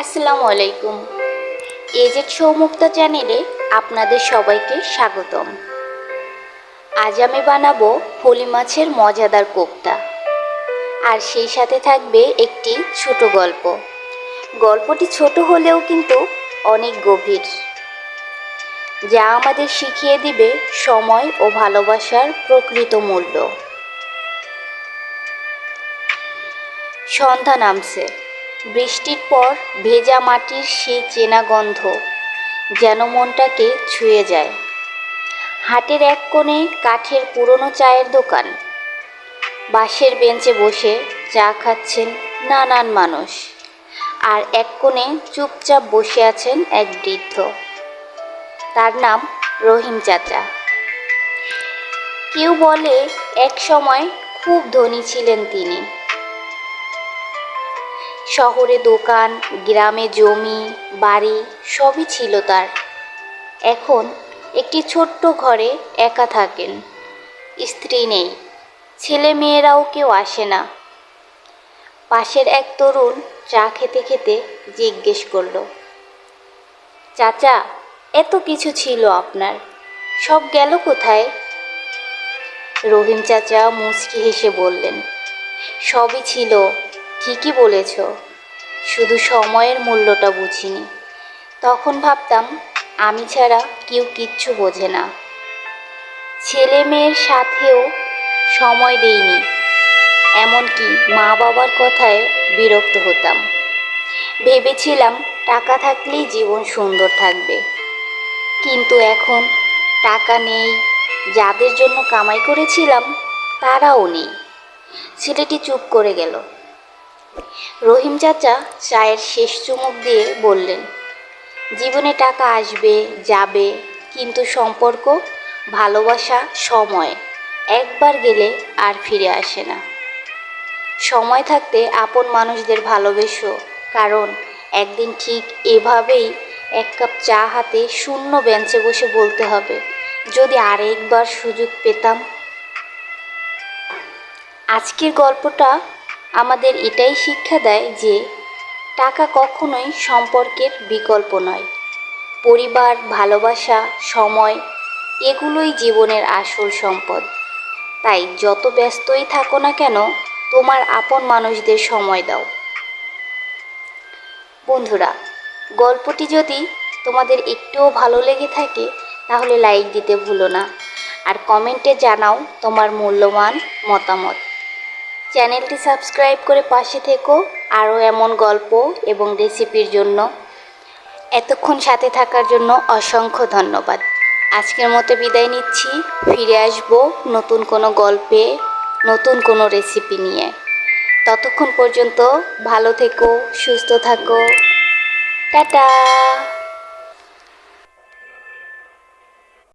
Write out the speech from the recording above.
আসসালামু আলাইকুম। এজেড সৌমুক্তা চ্যানেলে আপনাদের সবাইকে স্বাগতম। আজ আমি বানাবো ফলি মাছের মজাদার কোপ্তা, আর সেই সাথে থাকবে একটি ছোট গল্প। গল্পটি ছোট হলেও কিন্তু অনেক গভীর, যা আমাদের শিখিয়ে দিবে সময় ও ভালোবাসার প্রকৃত মূল্য। সন্ধ্যা নামছে, বৃষ্টির পর ভেজা মাটির সেই চেনা গন্ধ যেন মনটাকে ছুঁয়ে যায়। হাটের এক কোণে কাঠের পুরনো চায়ের দোকান, বাঁশের বেঞ্চে বসে চা খাচ্ছেন নানান মানুষ, আর এক কোণে চুপচাপ বসে আছেন এক বৃদ্ধ। তার নাম রহিম চাচা। কেউ বলে এক সময় খুব ধনী ছিলেন তিনি। শহরে দোকান, গ্রামে জমি, বাড়ি সবই ছিল তার। এখন একটি ছোট্ট ঘরে একা থাকেন। স্ত্রী নেই, ছেলে মেয়েরাও কেউ আসে না। পাশের এক তরুণ চা খেতে খেতে জিজ্ঞেস করল, চাচা, এত কিছু ছিল আপনার, সব গেল কোথায়? রহিম চাচা মুচকি হেসে বললেন, সবই ছিল, ঠিকই বলেছ, শুধু সময়ের মূল্যটা বুঝিনি। তখন ভাবতাম আমি ছাড়া কেউ কিচ্ছু বোঝে না। ছেলে মেয়ের সাথেও সময় দেইনি, এমনকি মা বাবার কথায় বিরক্ত হতাম। ভেবেছিলাম টাকা থাকলেই জীবন সুন্দর থাকবে, কিন্তু এখন টাকা নেই, যাদের জন্য কামাই করেছিলাম তারাও নেই। ছেলেটি চুপ করে গেল। রহিম চাচা চায়ের শেষ চুমুক দিয়ে বললেন, জীবনে টাকা আসবে যাবে, কিন্তু সম্পর্ক, ভালোবাসা, সময় একবার গেলে আর ফিরে আসে না। সময় থাকতে আপন মানুষদের ভালোবেসো, কারণ একদিন ঠিক এভাবেই এক কাপ চা হাতে শূন্য বেঞ্চে বসে বলতে হবে, যদি আরেকবার সুযোগ পেতাম। আজকের গল্পটা আমাদের এটাই শিক্ষা দেয় যে টাকা কখনোই সম্পর্কের বিকল্প নয়। পরিবার, ভালোবাসা, সময় এগুলোই জীবনের আসল সম্পদ। তাই যত ব্যস্তই থাকো না কেন, তোমার আপন মানুষদের সময় দাও। বন্ধুরা, গল্পটি যদি তোমাদের একটুও ভালো লেগে থাকে তাহলে লাইক দিতে ভুলো না, আর কমেন্টে জানাও তোমার মূল্যবান মতামত। চ্যানেলটি সাবস্ক্রাইব করে পাশে থেকো আরও এমন গল্প এবং রেসিপির জন্য। এতক্ষণ সাথে থাকার জন্য অসংখ্য ধন্যবাদ। আজকের মতো বিদায় নিচ্ছি, ফিরে আসবো নতুন কোনো গল্পে, নতুন কোনো রেসিপি নিয়ে। ততক্ষণ পর্যন্ত ভালো থেকো, সুস্থ থাকো, টাটা।